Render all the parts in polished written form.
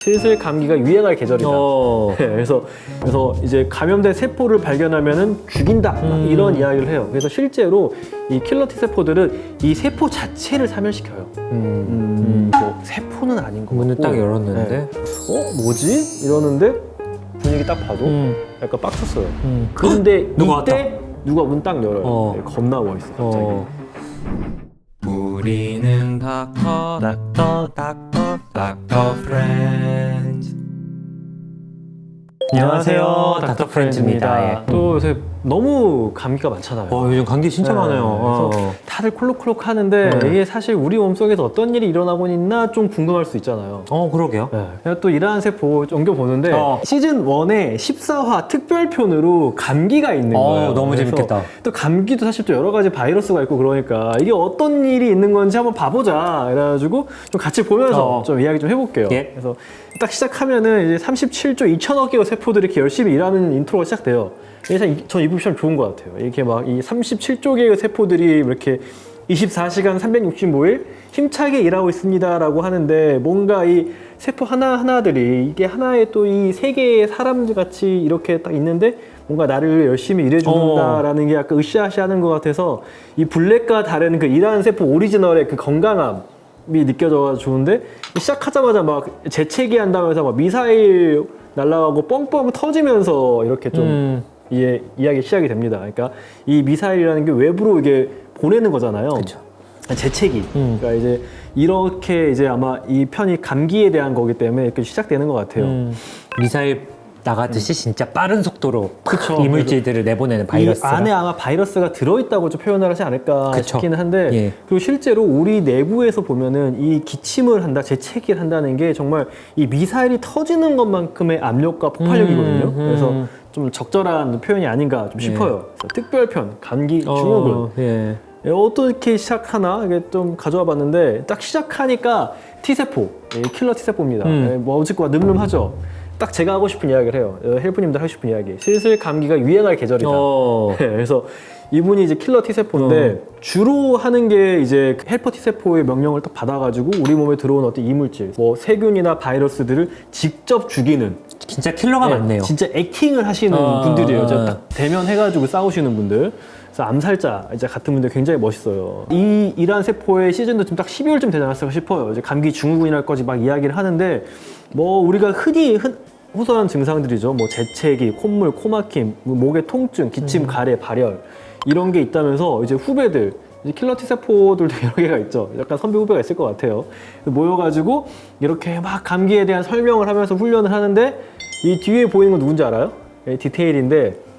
슬슬 감기가 유행할 계절이다. 그래서 이제 감염된 세포를 발견하면은 죽인다. 막 이런 이야기를 해요. 그래서 실제로 이 킬러 T 세포들은 이 세포 자체를 사멸시켜요. 뭐 세포는 아닌 것 문을 같고. 딱 열었는데 뭐지? 이러는데 분위기 딱 봐도 약간 빡쳤어요. 근데 누가 이때 누가 문 딱 열어요. 겁나 멋있어 갑자기. 우리는 닥터 프렌즈. 안녕하세요, 닥터 프렌즈입니다. 또 요새 너무 감기가 많잖아요. 요즘 감기 진짜 많아요. 그래서 다들 콜록콜록 하는데 이게 사실 우리 몸속에서 어떤 일이 일어나고 있나 좀 궁금할 수 있잖아요. 그러게요. 그래서 또 이러한 세포 옮겨보는데 시즌 1의 14화 특별편으로 감기가 있는 거예요. 너무 그래서 재밌겠다. 또 감기도 사실 또 여러 가지 바이러스가 있고 그러니까 이게 어떤 일이 있는 건지 한번 봐보자. 그래가지고 좀 같이 보면서 좀 이야기 좀 해볼게요. 예. 그래서 딱 시작하면은 이제 37조 2천억 개의 세포들이 이렇게 열심히 일하는 인트로가 시작돼요. 그래서 전 이 부분 참 좋은 것 같아요. 이렇게 막 이 37조 개의 세포들이 이렇게 24시간 365일 힘차게 일하고 있습니다라고 하는데 뭔가 이 세포 하나하나들이 이게 하나의 또 이 세계의 사람들 같이 이렇게 딱 있는데 뭔가 나를 열심히 일해준다라는 게 약간 으쌰으쌰하는 것 같아서 이 블랙과 다른 그 일하는 세포 오리지널의 그 건강함 이 느껴져서 좋은데 시작하자마자 막 재채기 한다면서 막 미사일 날아가고 뻥뻥 터지면서 이렇게 좀 이야기 시작이 됩니다. 그러니까 이 미사일이라는 게 외부로 이게 보내는 거잖아요. 그쵸. 재채기. 그러니까 이제 이렇게 이제 아마 이 편이 감기에 대한 거기 때문에 이렇게 시작되는 것 같아요. 미사일 나가듯이 진짜 빠른 속도로 그쵸. 이물질들을 내보내는 바이러스. 이 안에 아마 바이러스가 들어있다고 좀 표현을 하지 않을까 그쵸. 싶기는 한데 예. 그리고 실제로 우리 내부에서 보면은 이 기침을 한다, 재채기를 한다는 게 정말 이 미사일이 터지는 것만큼의 압력과 폭발력이거든요. 그래서 좀 적절한 표현이 아닌가 좀 싶어요. 그래서 특별편, 감기 증후군. 어떻게 시작하나 이게 좀 가져와 봤는데 딱 시작하니까 T세포, 킬러 T세포입니다. 뭐 어쨌거나 늠름하죠. 딱 제가 하고 싶은 이야기를 해요. 헬프님도 하고 싶은 이야기. 슬슬 감기가 유행할 계절이다. 그래서 이분이 이제 킬러 T세포인데 주로 하는 게 이제 헬퍼 T세포의 명령을 딱 받아가지고 우리 몸에 들어온 어떤 이물질, 뭐 세균이나 바이러스들을 직접 죽이는 진짜 킬러가 많네요. 진짜 액팅을 하시는 분들이에요. 딱 대면해가지고 싸우시는 분들. 그래서 암살자 이제 같은 분들 굉장히 멋있어요. 이 이란 세포의 시즌도 좀 딱 12월쯤 되지 않았을까 싶어요. 이제 감기 증후군이랄 거지 막 이야기를 하는데 뭐 우리가 흔히 호소하는 증상들이죠. 뭐 재채기, 콧물, 코막힘, 목의 통증, 기침, 가래, 발열 이런 게 있다면서 이제 후배들 이제 킬러 T 세포들도 여러 개가 있죠. 약간 선배 후배가 있을 것 같아요. 모여가지고 이렇게 막 감기에 대한 설명을 하면서 훈련을 하는데 이 뒤에 보이는 건 누군지 알아요? 디테일인데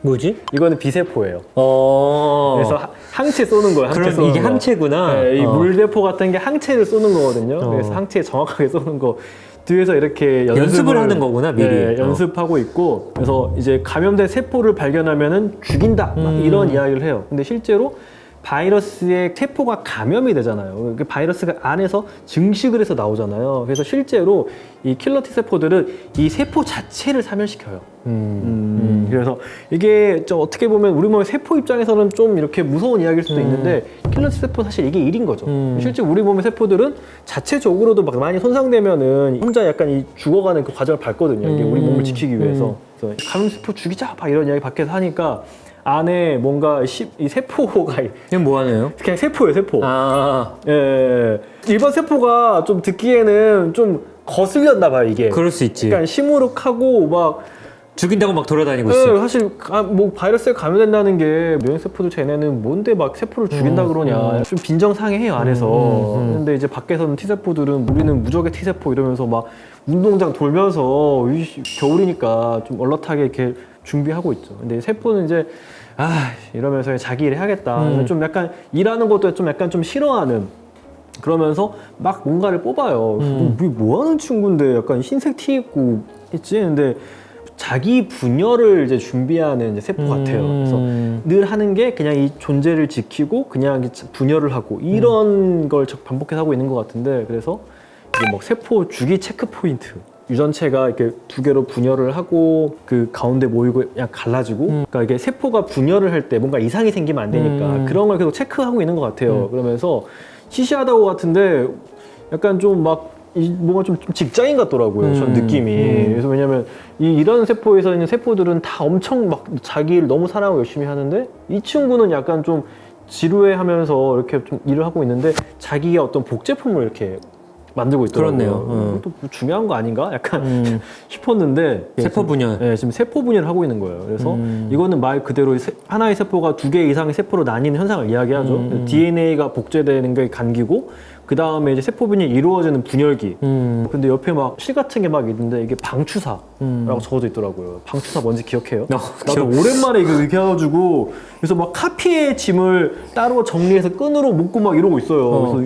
뭐지? 이거는 비세포예요. 그래서 항체 쏘는 거예요. 항체 그럼 쏘는 이게 거. 항체구나. 이 물대포 같은 게 항체를 쏘는 거거든요. 그래서 항체 정확하게 쏘는 거. 뒤에서 이렇게 연습을 하는 거구나, 미리. 연습하고 있고 그래서 이제 감염된 세포를 발견하면은 죽인다 막 이런 이야기를 해요. 근데 실제로 바이러스의 세포가 감염이 되잖아요. 그 바이러스가 안에서 증식을 해서 나오잖아요. 그래서 실제로 이 킬러 T 세포들은 이 세포 자체를 사멸시켜요. 그래서 이게 좀 어떻게 보면 우리 몸의 세포 입장에서는 좀 이렇게 무서운 이야기일 수도 있는데 킬러 T 세포 사실 이게 일인 거죠. 실제 우리 몸의 세포들은 자체적으로도 막 많이 손상되면은 혼자 약간 이 죽어가는 그 과정을 밟거든요. 이게 우리 몸을 지키기 위해서. 그래서 감염 세포 죽이자 막 이런 이야기 밖에서 하니까 안에 뭔가 이 세포가 이건 뭐 하네요? 그냥 세포예요, 세포. 아, 일반 세포가 좀 듣기에는 좀 거슬렸나 봐요, 이게. 그럴 수 있지. 약간 시무룩하고 막 죽인다고 막 돌아다니고 있어. 사실 뭐 바이러스에 감염된다는 게 면역세포도 쟤네는 뭔데 막 세포를 죽인다 그러냐. 좀 빈정상해해요, 안에서. 근데 이제 밖에서는 T세포들은 우리는 무적의 T세포 이러면서 막 운동장 돌면서 겨울이니까 좀 얼럿하게 이렇게 준비하고 있죠. 근데 세포는 이제 이러면서 자기 일 해야겠다. 좀 약간 일하는 것도 좀 약간 좀 싫어하는 그러면서 막 뭔가를 뽑아요. 뭐 하는 친구인데 약간 흰색 티 입고 있지? 근데 자기 분열을 이제 준비하는 이제 세포 같아요. 그래서 늘 하는 게 그냥 이 존재를 지키고 그냥 분열을 하고 이런 걸 반복해서 하고 있는 것 같은데 그래서 이게 뭐 세포 주기 체크 포인트. 유전체가 이렇게 두 개로 분열을 하고 그 가운데 모이고 그냥 갈라지고 그러니까 이게 세포가 분열을 할 때 뭔가 이상이 생기면 안 되니까 그런 걸 계속 체크하고 있는 것 같아요. 그러면서 시시하다고 같은데 약간 좀 막 뭔가 좀 직장인 같더라고요. 전 느낌이. 그래서 왜냐면 이런 세포에서 있는 세포들은 다 엄청 막 자기 일 너무 사랑하고 열심히 하는데 이 친구는 약간 좀 지루해하면서 이렇게 좀 일을 하고 있는데 자기가 어떤 복제품을 이렇게 만들고 있더라고요. 그렇네요. 또 중요한 거 아닌가? 약간 싶었는데 세포 분열. 네, 지금 세포 분열을 하고 있는 거예요. 그래서 이거는 말 그대로 하나의 세포가 2개 이상의 세포로 나뉘는 현상을 이야기하죠. DNA가 복제되는 게 간기고 그 다음에 이제 세포 분열이 이루어지는 분열기. 근데 옆에 막 실 같은 게 막 있는데 이게 방추사라고 적어져 있더라고요. 방추사 뭔지 기억해요? 나도 오랜만에 이거 이렇게 해가지고 그래서 막 카피의 짐을 따로 정리해서 끈으로 묶고 막 이러고 있어요.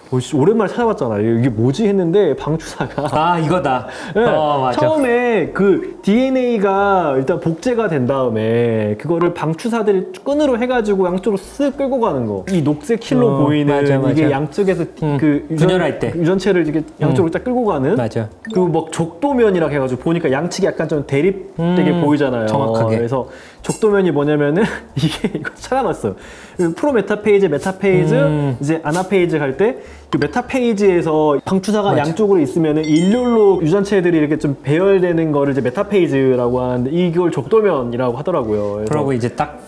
그래서 오랜만에 찾아봤잖아. 이게 뭐지 했는데 방추사가 아 이거다. 네, 맞아. 처음에 그 DNA가 일단 복제가 된 다음에 그거를 방추사들이 끈으로 해가지고 양쪽으로 쓱 끌고 가는 거. 이 녹색 킬로 보이는 맞아. 이게 양쪽에서 그 분열할 때. 유전체를 이렇게 양쪽으로 딱 끌고 가는. 맞아. 그 뭐 족도면이라고 해가지고 보니까 양측이 약간 좀 대립되게 보이잖아요. 정확하게. 그래서 족도면이 뭐냐면은 이게 이거 찾아놨어요. 그 프로메타페이즈, 메타페이즈, 이제 아나페이즈 갈 때 그 메타페이지에서 방추사가 맞아. 양쪽으로 있으면은 일렬로 유전체들이 이렇게 좀 배열되는 거를 이제 메타페이즈라고 하는데 이걸 족도면이라고 하더라고요. 그래서 그러고 이제 딱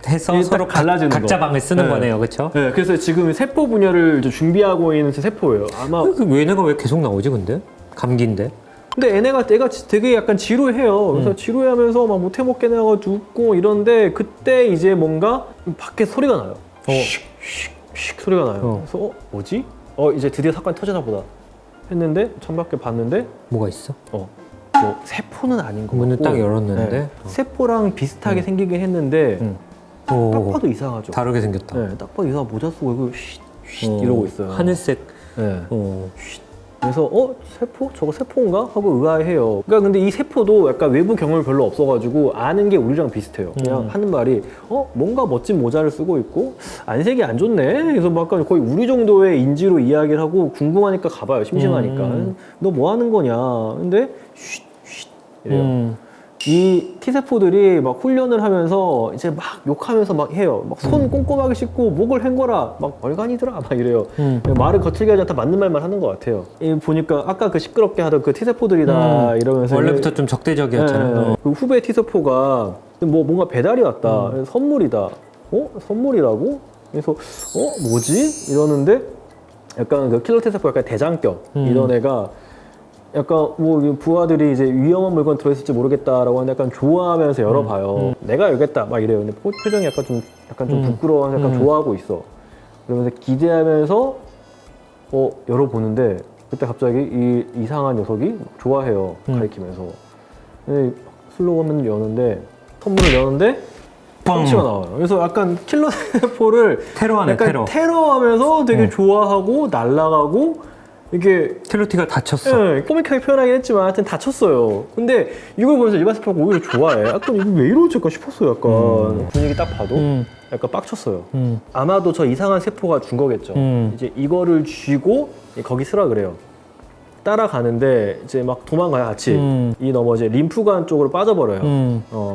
해서 이게 서로 딱 갈라지는 각자 거. 방을 쓰는 네. 거네요, 그렇죠? 네, 그래서 지금 세포 분열을 이제 준비하고 있는 세포예요. 아마 얘네가 왜 계속 나오지 근데? 감기인데? 근데 얘가 되게 약간 지루해요. 그래서 지루해하면서 막 못해 먹겠냐고 눕고 이런데 그때 이제 뭔가 밖에 소리가 나요. 슉 소리가 나요. 그래서 뭐지? 이제 드디어 사건이 터지나 보다 했는데 창밖에 봤는데 뭐가 있어? 뭐 세포는 아닌 것 문을 같고 딱 열었는데 네, 세포랑 비슷하게 생기긴 했는데 딱 봐도 이상하죠. 다르게 생겼다. 네, 딱 봐도 이상 모자 쓰고 이거 쉿 이러고 있어요. 하늘색. 네. 어. 그래서 세포? 저거 세포인가? 하고 의아해해요. 그러니까 근데 이 세포도 약간 외부 경험이 별로 없어가지고 아는 게 우리랑 비슷해요. 그냥 하는 말이 뭔가 멋진 모자를 쓰고 있고 안색이 안 좋네. 그래서 막 약간 거의 우리 정도의 인지로 이야기를 하고 궁금하니까 가봐요. 심심하니까. 너 뭐 하는 거냐? 근데 쉿 이래요. 이 T세포들이 막 훈련을 하면서 이제 막 욕하면서 막 해요. 막 손 꼼꼼하게 씻고 목을 헹궈라. 막 얼간이더라. 막 이래요. 말을 거칠게 하지 않다 맞는 말만 하는 것 같아요. 보니까 아까 그 시끄럽게 하던 그 T세포들이다 이러면서 원래부터 좀 적대적이었잖아요. 그 후배 T세포가 뭔가 배달이 왔다. 선물이다. 선물이라고? 그래서 뭐지? 이러는데 약간 그 킬러 T세포 약간 대장격 이런 애가 약간 부하들이 이제 위험한 물건 들어있을지 모르겠다라고 하는데 약간 좋아하면서 열어봐요. 내가 열겠다 막 이래요. 근데 표정이 약간 좀 부끄러워서 약간 좋아하고 있어. 그러면서 기대하면서 열어보는데 그때 갑자기 이 이상한 녀석이 좋아해요. 가리키면서. 근데 슬로건을 여는데 선물을 여는데 펀치가 나와요. 그래서 약간 킬러 세포를 테러하네, 약간 테러. 테러하면서 되게 좋아하고 날아가고 이게 킬로티가 다쳤어. 네, 코믹하게 표현하긴 했지만 하여튼 다쳤어요. 근데 이걸 보면서 일반 세포가 오히려 좋아해. 약간 이거 왜 이러지 싶었어요. 약간 분위기 딱 봐도 약간 빡쳤어요. 아마도 저 이상한 세포가 준 거겠죠. 이제 이거를 쥐고 거기 쓰라 그래요. 따라가는데 이제 막 도망가요 같이. 이 넘어 이제 림프관 쪽으로 빠져버려요.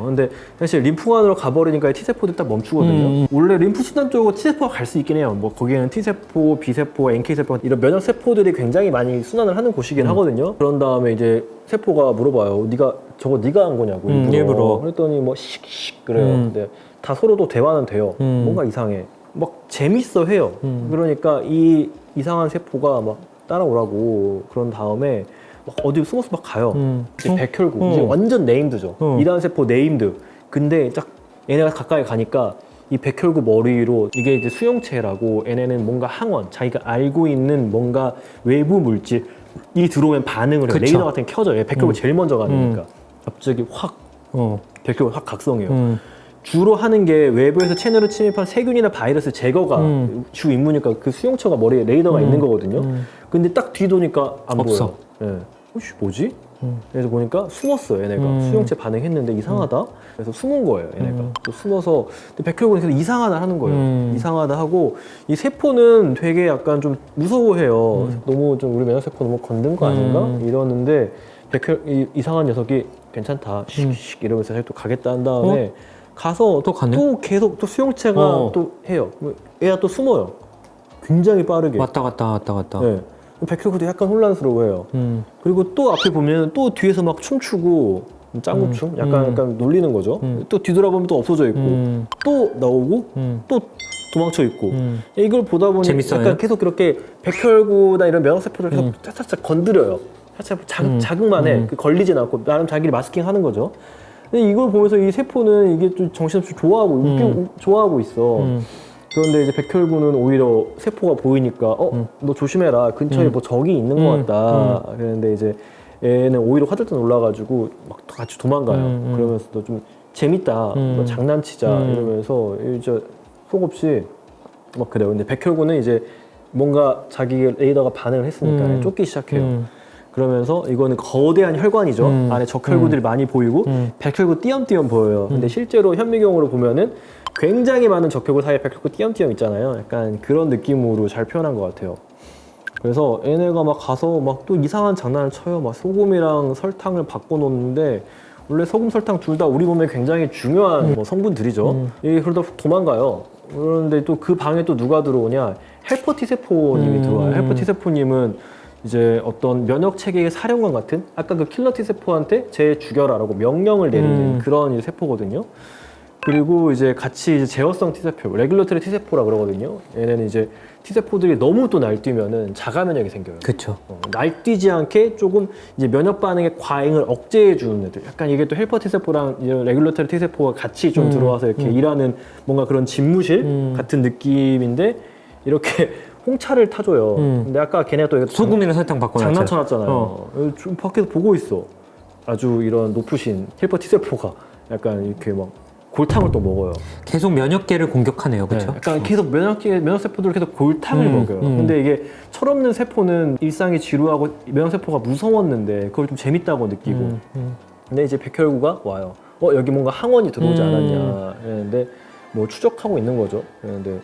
근데 사실 림프관으로 가버리니까 T세포들 딱 멈추거든요. 원래 림프순환 쪽으로 T세포가 갈 수 있긴 해요. 뭐 거기에는 T세포, B세포, NK세포 이런 면역세포들이 굉장히 많이 순환을 하는 곳이긴 하거든요. 그런 다음에 이제 세포가 물어봐요. 저거 네가 한 거냐고 일부러. 그랬더니 뭐 씩씩 그래요. 근데 다 서로 또 대화는 돼요. 뭔가 이상해. 막 재밌어 해요. 그러니까 이 이상한 세포가 막 따라오라고 그런 다음에 막 어디 숨어서 막 가요. 이제 백혈구 이제 완전 네임드죠. 이란 세포 네임드. 근데 딱 얘네가 가까이 가니까 이 백혈구 머리로 이게 이제 수용체라고 얘네는 뭔가 항원 자기가 알고 있는 뭔가 외부 물질이 들어오면 반응을 해요. 레이더 같은 게 켜져요. 백혈구 제일 먼저 가니까 갑자기 확 백혈구 확 각성해요. 주로 하는 게 외부에서 체내로 침입한 세균이나 바이러스 제거가 주 임무니까 그 수용체가 머리에 레이더가 있는 거거든요. 근데 딱 뒤도니까 안 없어. 보여요. 네. 혹시 뭐지? 그래서 보니까 숨었어요. 얘네가 수용체 반응했는데 이상하다. 그래서 숨은 거예요. 얘네가 또 숨어서 백혈구는 계속 이상하다 하는 거예요. 이상하다 하고 이 세포는 되게 약간 좀 무서워해요. 너무 좀 우리 면역세포 너무 건든 거 아닌가? 이러는데 이상한 녀석이 괜찮다. 씩씩 이러면서 또 가겠다 한 다음에 가서 또 가네? 또 계속 또 수용체가 또 해요. 얘가 또 숨어요. 굉장히 빠르게. 왔다 갔다. 네. 백혈구도 약간 혼란스러워해요. 그리고 또 앞에 보면 또 뒤에서 막 춤추고 짱구춤 약간 놀리는 거죠. 또 뒤돌아보면 또 없어져 있고 또 나오고 또 도망쳐 있고 이걸 보다 보니 재밌어요? 약간 계속 그렇게 백혈구나 이런 면역세포를 계속 살짝 건드려요. 살짝 자극만 해. 걸리진 않고 나름 자기를 마스킹하는 거죠. 근데 이걸 보면서 이 세포는 이게 좀 정신없이 좋아하고 좋아하고 있어. 그런데 이제 백혈구는 오히려 세포가 보이니까 너 조심해라. 근처에 뭐 적이 있는 것 같다. 그런데 이제 얘는 오히려 화들짝 놀라가지고 막 같이 도망가요. 그러면서도 좀 재밌다. 뭐 장난치자 이러면서 이제 속없이 막 그래요. 근데 백혈구는 이제 뭔가 자기 레이더가 반응을 했으니까 쫓기 시작해요. 그러면서 이거는 거대한 혈관이죠. 안에 적혈구들이 많이 보이고 백혈구 띄엄띄엄 보여요. 근데 실제로 현미경으로 보면은 굉장히 많은 적혈구 사이에 백혈구 띄엄띄엄 있잖아요. 약간 그런 느낌으로 잘 표현한 것 같아요. 그래서 얘네가 막 가서 막 또 이상한 장난을 쳐요. 막 소금이랑 설탕을 바꿔놓는데 원래 소금, 설탕 둘 다 우리 몸에 굉장히 중요한 뭐 성분들이죠. 이게 그러다 도망가요. 그런데 또 그 방에 또 누가 들어오냐? 헬퍼 T세포님이 들어와요. 헬퍼 T세포님은 이제 어떤 면역 체계의 사령관 같은 아까 그 킬러 T세포한테 쟤 죽여라라고 명령을 내리는 그런 이제 세포거든요. 그리고 이제 같이 이제 제어성 T세포, 레귤러터리 T세포라 그러거든요. 얘네는 이제 T세포들이 너무 또 날뛰면은 자가 면역이 생겨요. 그렇죠. 날뛰지 않게 조금 이제 면역 반응의 과잉을 억제해 주는 애들. 약간 이게 또 헬퍼 T세포랑 레귤러터리 T세포가 같이 좀 들어와서 이렇게 일하는 뭔가 그런 집무실 같은 느낌인데 이렇게 홍차를 타줘요. 근데 아까 걔네가 또 소금이랑 설탕 바꿔놨잖아요. 장난쳐놨잖아요. 좀 밖에서 보고 있어. 아주 이런 높으신 헬퍼 T세포가 약간 이렇게 막 골탕을 또 먹어요. 계속 면역계를 공격하네요, 그렇죠? 네, 약간 계속 면역세포들을 계속 골탕을 먹여요. 근데 이게 철없는 세포는 일상이 지루하고 면역세포가 무서웠는데 그걸 좀 재밌다고 느끼고. 근데 이제 백혈구가 와요. 여기 뭔가 항원이 들어오지 않았냐. 그랬는데 뭐 추적하고 있는 거죠. 그런데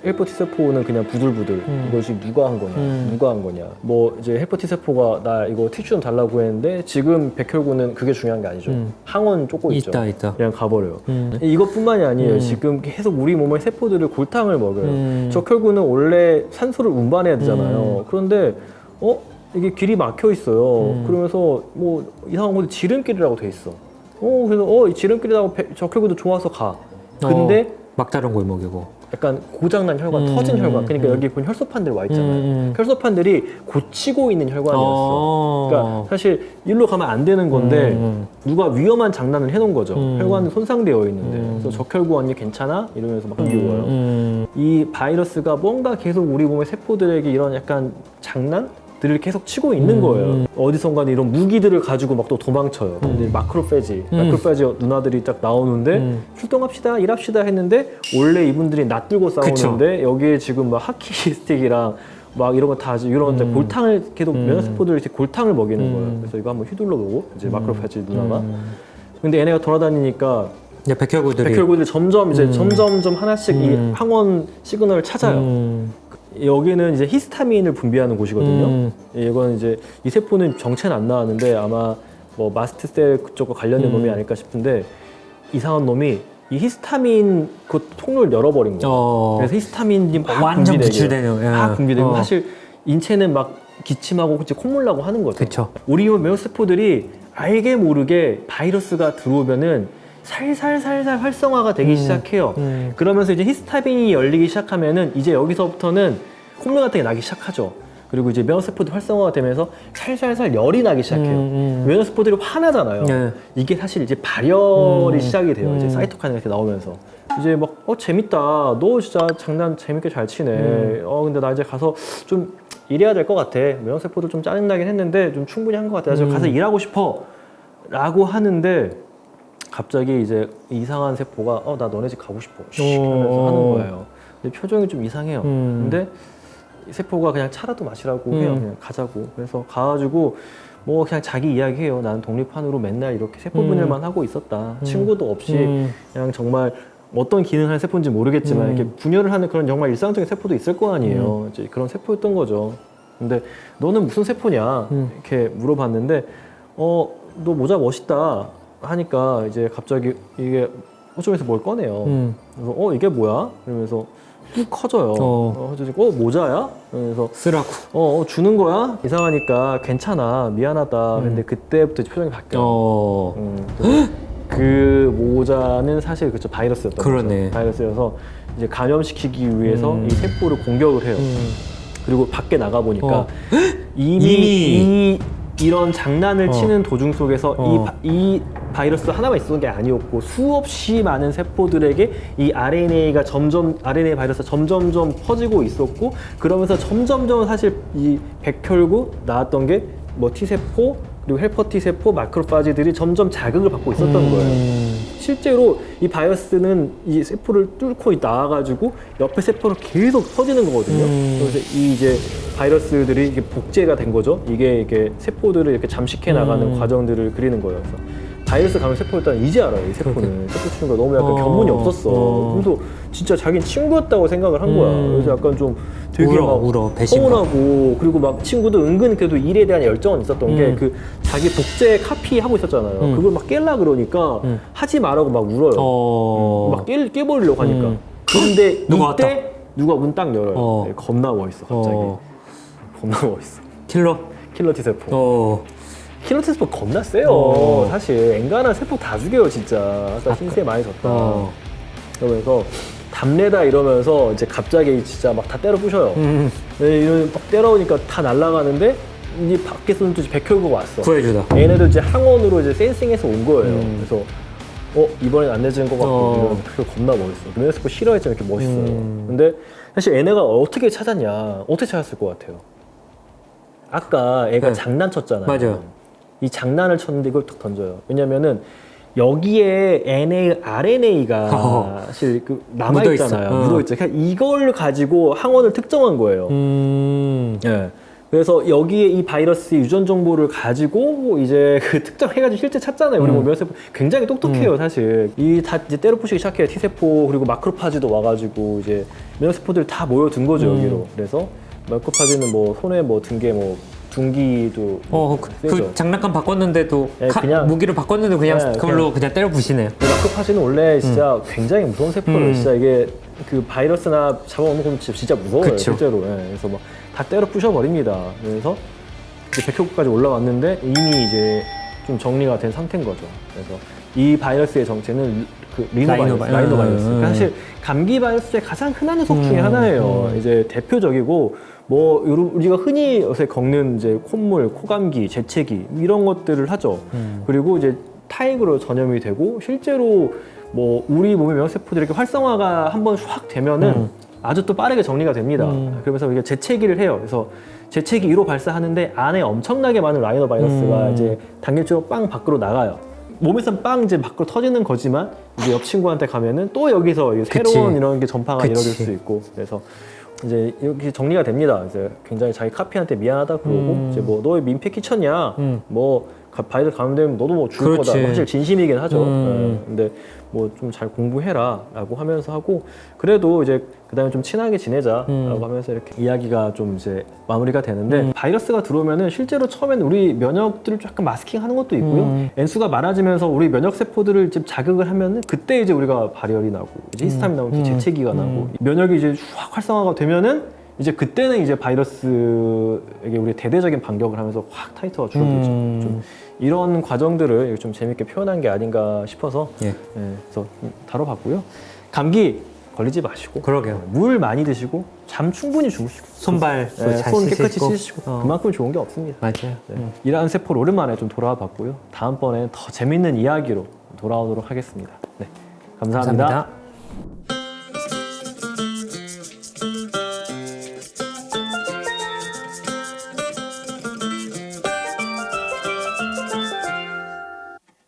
헬퍼 T세포는 그냥 부들부들 이것이 누가 한 거냐 누가 한 거냐 뭐 이제 헬퍼 T세포가 나 이거 티슈 좀 달라고 했는데 지금 백혈구는 그게 중요한 게 아니죠. 항원 쫓고 있죠. 있다. 그냥 가버려요. 이것뿐만이 아니에요. 지금 계속 우리 몸의 세포들을 골탕을 먹여요. 적혈구는 원래 산소를 운반해야 되잖아요. 그런데 이게 길이 막혀 있어요. 그러면서 뭐 이상한 곳에 지름길이라고 돼 있어. 그래서 이 지름길이라고 적혈구도 좋아서 가. 근데 막다른 골목이고 약간 고장난 혈관, 터진 혈관. 그러니까 여기 보면 혈소판들 와 있잖아요. 혈소판들이 고치고 있는 혈관이었어. 그러니까 사실 일로 가면 안 되는 건데 누가 위험한 장난을 해놓은 거죠. 혈관은 손상되어 있는데. 그래서 적혈구 언니 괜찮아? 이러면서 막 뛰어와요. 이 바이러스가 뭔가 계속 우리 몸의 세포들에게 이런 약간 장난들을 계속 치고 있는 거예요. 어디선가 이런 무기들을 가지고 막 또 도망쳐요. 근데 마크로페지 누나들이 딱 나오는데 출동합시다, 일합시다 했는데 원래 이분들이 낯들고 싸우는데 그쵸. 여기에 지금 막 하키 스틱이랑 막 이런 거 다 이런 골탕을 계속 면역세포들 이렇게 골탕을 먹이는 거예요. 그래서 이거 한번 휘둘러 보고 이제 마크로페지 누나가. 근데 얘네가 돌아다니니까 백혈구들이 점점 하나씩 이 항원 시그널을 찾아요. 여기는 이제 히스타민을 분비하는 곳이거든요. 이건 이제 이 세포는 정체는 안 나왔는데 아마 뭐 마스트셀 그쪽과 관련된 놈이 아닐까 싶은데 이상한 놈이 이 히스타민 그 통로를 열어버린 거예요. 그래서 히스타민이 막 완전 분비되네요. 막 분비되고 사실 인체는 막 기침하고 이제 콧물 나고 하는 거죠. 그쵸. 우리 면역 세포들이 알게 모르게 바이러스가 들어오면은 살살 활성화가 되기 시작해요. 그러면서 이제 히스타민이 열리기 시작하면은 이제 여기서부터는 콧물 같은 게 나기 시작하죠. 그리고 이제 면역세포도 활성화가 되면서 살살살 열이 나기 시작해요. 면역세포들이 화나잖아요. 네. 이게 사실 이제 발열이 시작이 돼요. 이제 사이토카인이 이렇게 나오면서. 이제 막, 재밌다. 너 진짜 장난 재밌게 잘 치네. 근데 나 이제 가서 좀 일해야 될 것 같아. 면역세포도 좀 짜증나긴 했는데 좀 충분히 한 것 같아. 나 가서 일하고 싶어. 라고 하는데 갑자기 이제 이상한 세포가 나 너네 집 가고 싶어. 하면서 하는 거예요. 근데 표정이 좀 이상해요. 근데 이 세포가 그냥 차라도 마시라고 해요. 그냥 가자고. 그래서 가가지고 뭐 그냥 자기 이야기해요. 나는 독립한으로 맨날 이렇게 세포 분열만 하고 있었다. 친구도 없이 그냥 정말 어떤 기능을 하는 세포인지 모르겠지만 이렇게 분열을 하는 그런 정말 일상적인 세포도 있을 거 아니에요. 이제 그런 세포였던 거죠. 근데 너는 무슨 세포냐? 이렇게 물어봤는데 너 모자 멋있다 하니까 이제 갑자기 이게 호점에서 뭘 꺼내요. 그래서 이게 뭐야? 이러면서 뚝 커져요. 그래서 모자야? 그래서 쓰라고. 주는 거야? 이상하니까 괜찮아, 미안하다. 근데 그때부터 이제 표정이 바뀌어요. 그래서 그 모자는 사실 그쵸, 바이러스였던 그러네. 거죠. 바이러스여서 이제 감염시키기 위해서 이 세포를 공격을 해요. 그리고 밖에 나가 보니까 이미 이런 장난을 치는 도중 속에서 이 바이러스 하나만 있었던 게 아니었고 수없이 많은 세포들에게 이 RNA 바이러스가 점점점 퍼지고 있었고, 그러면서 점점점 사실 이 백혈구 나왔던 게 뭐 T세포 그리고 헬퍼 T세포, 마크로파지들이 점점 자극을 받고 있었던 거예요. 실제로 이 바이러스는 이 세포를 뚫고 나와가지고 옆에 세포로 계속 퍼지는 거거든요. 그래서 이 이제 바이러스들이 이게 복제가 된 거죠. 이게 세포들을 이렇게 잠식해 나가는 과정들을 그리는 거예요. 그래서 바이러스 감염 세포였다는 이제 알아요. 이 세포는 세포 친구가 너무 약간 견문이 없었어. 그래서 진짜 자기는 친구였다고 생각을 한 거야. 그래서 약간 좀 되게 울어, 배신감. 서운하고, 그리고 막 친구도 은근 그래도 일에 대한 열정은 있었던 게 그 자기 복제 카피 하고 있었잖아요. 그걸 막 깰라 그러니까 하지 말라고 막 울어요. 막 깨버리려고 하니까. 근데 누가 이때 누가 문 딱 열어요. 네, 겁나 멋있어 갑자기. 겁나 멋있어. 킬러 T세포. 킬러 T세포 겁나 세요. 사실 엔간한 세포 다 죽여요 진짜. 아까 신세 많이 졌다. 그러면서 답내다 이러면서 이제 갑자기 진짜 막 다 때려 부셔요. 네, 이런 막 때려오니까 다 날아가는데 이제 밖에서는 또 이제 백혈구가 왔어. 구해주다. 얘네들 이제 항원으로 이제 센싱해서 온 거예요. 그래서 이번엔 안 내지는 것 같고 이런 그 겁나 멋있어. 면역세포 싫어했지만 이렇게 멋있어요. 근데 사실 얘네가 어떻게 찾았냐? 어떻게 찾았을 것 같아요? 아까 애가 장난쳤잖아요. 맞아요. 이 장난을 쳤는데 이걸 툭 던져요. 왜냐면은 여기에 RNA가 사실 그 남아있잖아요. 묻어있죠. 그러니까 이걸 가지고 항원을 특정한 거예요. 예. 그래서 여기에 이 바이러스의 유전 정보를 가지고 이제 그 특정해가지고 실제 찾잖아요. 우리 면역세포 굉장히 똑똑해요, 사실. 다 이제 때려 부시기 시작해요. T세포 그리고 마크로파지도 와가지고 이제 면역세포들 다 모여든 거죠, 여기로. 그래서 마크로파지는 뭐 손에 뭐 등게 뭐 둥기도 그 장난감 바꿨는데도 네, 그냥 무기를 바꿨는데 그냥 네, 그걸로 그냥 때려 부시네요. 마크로파지는 원래 진짜 굉장히 무서운 세포를 진짜 이게 그 바이러스나 잡아오는 건 진짜 무서워요. 그쵸. 실제로. 예, 그래서 막 다 때려 부셔버립니다. 그래서 이제 백혈구까지 올라왔는데 이미 이제 좀 정리가 된 상태인 거죠. 그래서 이 바이러스의 정체는 그 라이노 바이러스. 그러니까 사실 감기 바이러스의 가장 흔한 속 중에 하나예요. 이제 대표적이고 뭐 우리가 흔히 요새 겪는 이제 콧물, 코감기, 재채기 이런 것들을 하죠. 그리고 이제 타액으로 전염이 되고 실제로 뭐 우리 몸의 면역세포들이 이렇게 활성화가 한번 확 되면은 아주 또 빠르게 정리가 됩니다. 그러면서 이게 재채기를 해요. 그래서 재채기 1호 발사하는데 안에 엄청나게 많은 라이노 바이러스가 이제 단길적으로 빵 밖으로 나가요. 몸에서 빵 이제 밖으로 터지는 거지만 이제 옆 친구한테 가면은 또 여기서 새로운 이런 게 전파가 이루어질 수 있고, 그래서 이제 이렇게 정리가 됩니다. 이제 굉장히 자기 카피한테 미안하다 그러고 이제 뭐 너 민폐 끼쳤냐, 뭐 바이러스 감염되면 너도 뭐 죽을 거다. 사실 진심이긴 하죠. 근데 뭐 좀 잘 공부해라라고 하면서 하고, 그래도 이제 그다음에 좀 친하게 지내자라고 하면서 이렇게 이야기가 좀 이제 마무리가 되는데, 바이러스가 들어오면은 실제로 처음엔 우리 면역들을 약간 마스킹하는 것도 있고요. N수가 많아지면서 우리 면역 세포들을 이제 자극을 하면은 그때 이제 우리가 발열이 나고 이제 히스타민 나오면 재채기가 나고 면역이 이제 확 활성화가 되면은 이제 그때는 이제 바이러스에게 우리 대대적인 반격을 하면서 확 타이터가 줄어들죠. 좀 이런 과정들을 좀 재밌게 표현한 게 아닌가 싶어서 그래서 다뤄봤고요. 감기 걸리지 마시고, 그러게요. 물 많이 드시고, 잠 충분히 주무시고, 손발 잘 손 깨끗이 씻고. 씻으시고, 그만큼 좋은 게 없습니다. 맞아요. 이러한 세포를 오랜만에 좀 돌아와 봤고요. 다음번에는 더 재밌는 이야기로 돌아오도록 하겠습니다. 네, 감사합니다. 감사합니다.